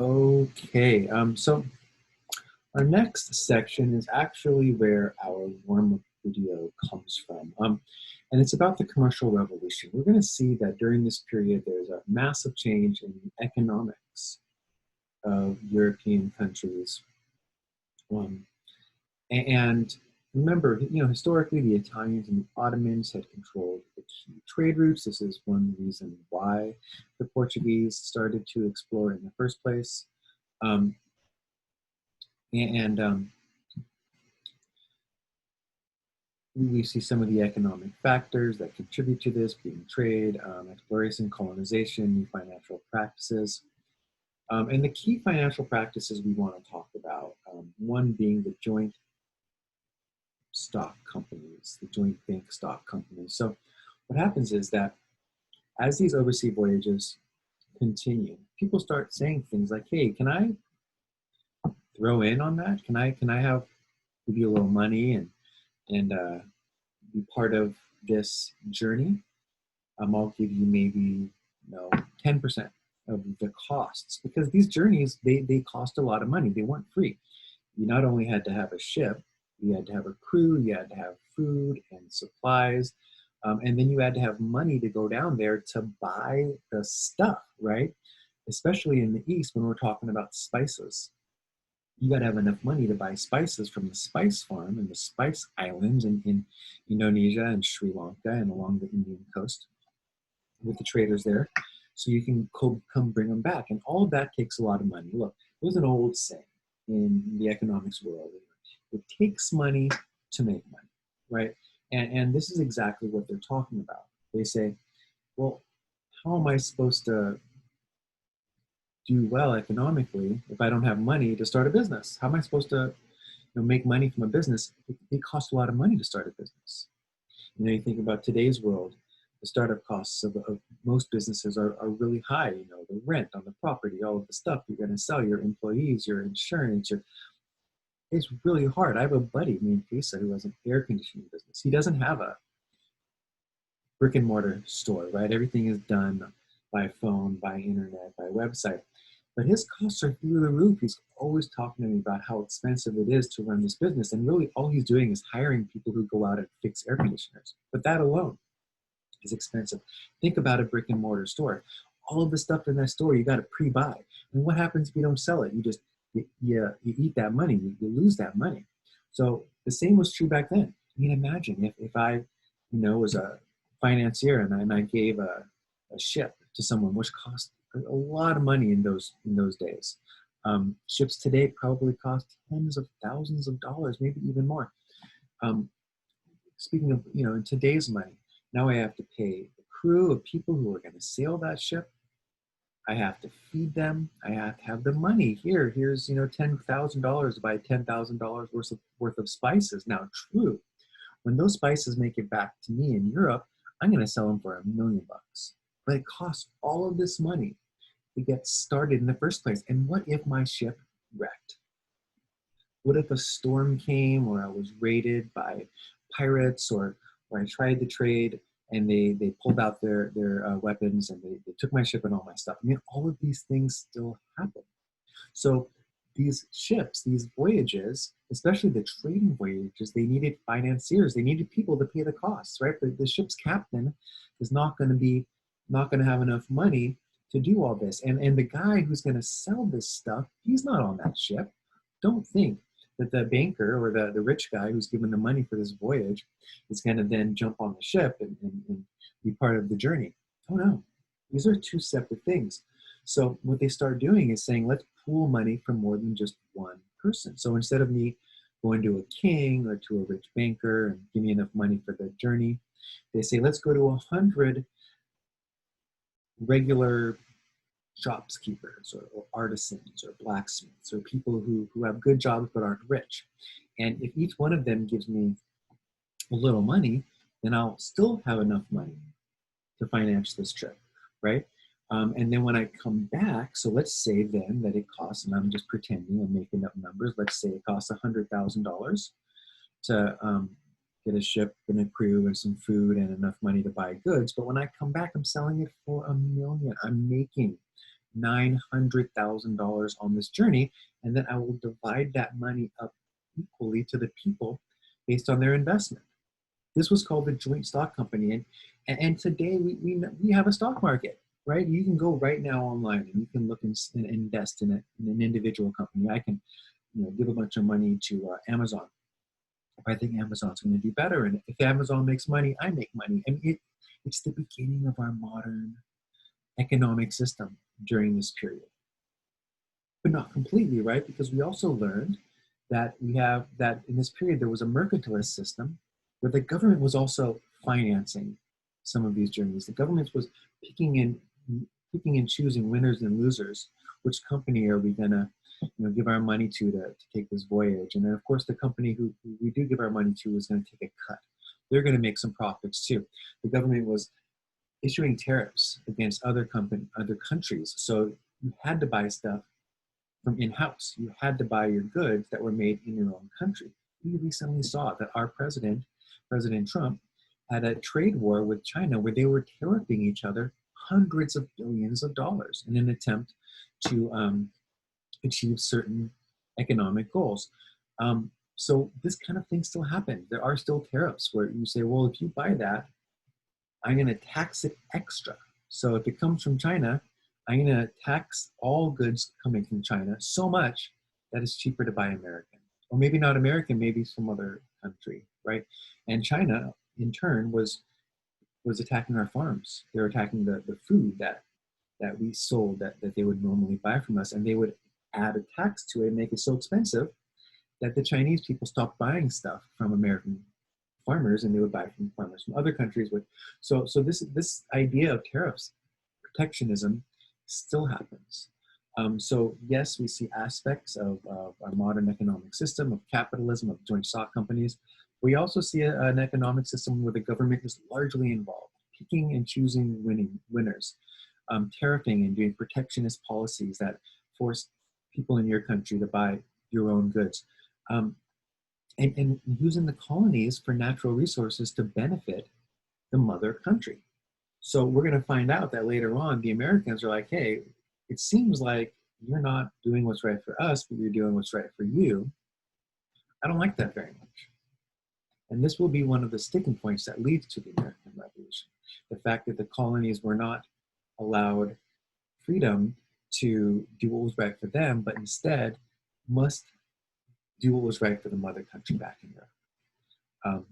Okay, so our next section is actually where our warm-up video comes from. And it's about the Commercial Revolution. We're going to see that during this period, there's a massive change in the economics of European countries. Um, and remember, historically, the Italians and the Ottomans had controlled the key trade routes. This is one reason why the Portuguese started to explore in the first place. Um, and we see some of the economic factors that contribute to this, being trade, exploration, colonization, new financial practices. And the key financial practices we want to talk about, one being the joint stock companies, the joint bank stock companies. So what happens is that as these overseas voyages continue, people start saying things like, hey, can I throw in on that? Can I give you a little money and be part of this journey? I'll give you maybe 10% of the costs, because these journeys, they cost a lot of money. They weren't free. You not only had to have a ship, you had to have a crew, you had to have food and supplies, and then you had to have money to go down there to buy the stuff, right? Especially in the East, when we're talking about spices, you got to have enough money to buy spices from the spice farm and the spice islands in Indonesia and Sri Lanka and along the Indian coast with the traders there. So you can come bring them back. And all of that takes a lot of money. Look, there's an old saying in the economics world: it takes money to make money, right? And this is exactly what they're talking about. They say, well, how am I supposed to do well economically if I don't have money to start a business? How am I supposed to make money from a business? It costs a lot of money to start a business. You think about today's world, the startup costs of most businesses are really high. The rent on the property, all of the stuff you're going to sell, your employees, your insurance, it's really hard. I have a buddy named Lisa who has an air conditioning business. He doesn't have a brick and mortar store, right? Everything is done by phone, by internet, by website. But his costs are through the roof. He's always talking to me about how expensive it is to run this business. And really all he's doing is hiring people who go out and fix air conditioners. But that alone is expensive. Think about a brick and mortar store. All of the stuff in that store, you got to pre-buy. And what happens if you don't sell it? You eat that money, you lose that money. So the same was true back then. Imagine if I, was a financier and I gave a ship to someone, which cost a lot of money in those days. Ships today probably cost tens of thousands of dollars, maybe even more. Speaking of, in today's money, now I have to pay the crew of people who are going to sail that ship. I have to feed them. I have to have the money. Here's $10,000 to buy $10,000 worth of spices. Now, true, when those spices make it back to me in Europe, I'm going to sell them for $1 million. But it costs all of this money to get started in the first place. And what if my ship wrecked? What if a storm came, or I was raided by pirates, or I tried to trade and they pulled out their weapons and they took my ship and all my stuff? All of these things still happen. So these ships, these voyages, especially the trading voyages, they needed financiers. They needed people to pay the costs, right? The ship's captain is not going to have enough money to do all this. And the guy who's going to sell this stuff, he's not on that ship. Don't think that the banker or the rich guy who's given the money for this voyage is going to then jump on the ship and be part of the journey. Oh no, these are two separate things. So what they start doing is saying, let's pool money from more than just one person. So instead of me going to a king or to a rich banker and give me enough money for the journey, they say, let's go to 100 regular shopkeepers or artisans or blacksmiths or people who have good jobs but aren't rich. And if each one of them gives me a little money, then I'll still have enough money to finance this trip, right? And then when I come back, so let's say then that it costs, and I'm just pretending, I'm making up numbers, let's say it costs $100,000 to get a ship and a crew and some food and enough money to buy goods. But when I come back, I'm selling it for $1 million. I'm making $900,000 on this journey, and then I will divide that money up equally to the people based on their investment. This was called the joint stock company. And today we have a stock market, right? You can go right now online and you can look and invest in an individual company. I can give a bunch of money to Amazon if I think Amazon's going to do better. And if Amazon makes money, I make money. And it's the beginning of our modern economic system during this period. But not completely, right? Because we also learned that in this period there was a mercantilist system where the government was also financing some of these journeys. The government was picking and choosing winners and losers. Which company are we gonna give our money to take this voyage? And then of course the company who we do give our money to is going to take a cut. They're going to make some profits too. The government was issuing tariffs against other countries, so you had to buy stuff from in-house. You had to buy your goods that were made in your own country. We recently saw that our President Trump, had a trade war with China where they were tariffing each other hundreds of billions of dollars in an attempt to achieve certain economic goals. So this kind of thing still happens. There are still tariffs where you say, well, if you buy that, I'm going to tax it extra. So if it comes from China, I'm going to tax all goods coming from China so much that it's cheaper to buy American. Or maybe not American, maybe some other country, right? And China, in turn, was attacking our farms. They were attacking the food that we sold that they would normally buy from us, and they would add a tax to it and make it so expensive that the Chinese people stopped buying stuff from American farmers, and they would buy from farmers from other countries. So this idea of tariffs, protectionism, still happens. So yes, we see aspects of our modern economic system, of capitalism, of joint stock companies. We also see an economic system where the government is largely involved, picking and choosing winners, tariffing and doing protectionist policies that force people in your country to buy your own goods, and using the colonies for natural resources to benefit the mother country. So we're going to find out that later on, the Americans are like, hey, it seems like you're not doing what's right for us, but you're doing what's right for you. I don't like that very much. And this will be one of the sticking points that leads to the American Revolution. The fact that the colonies were not allowed freedom to do what was right for them, but instead must do what was right for the mother country back in Europe.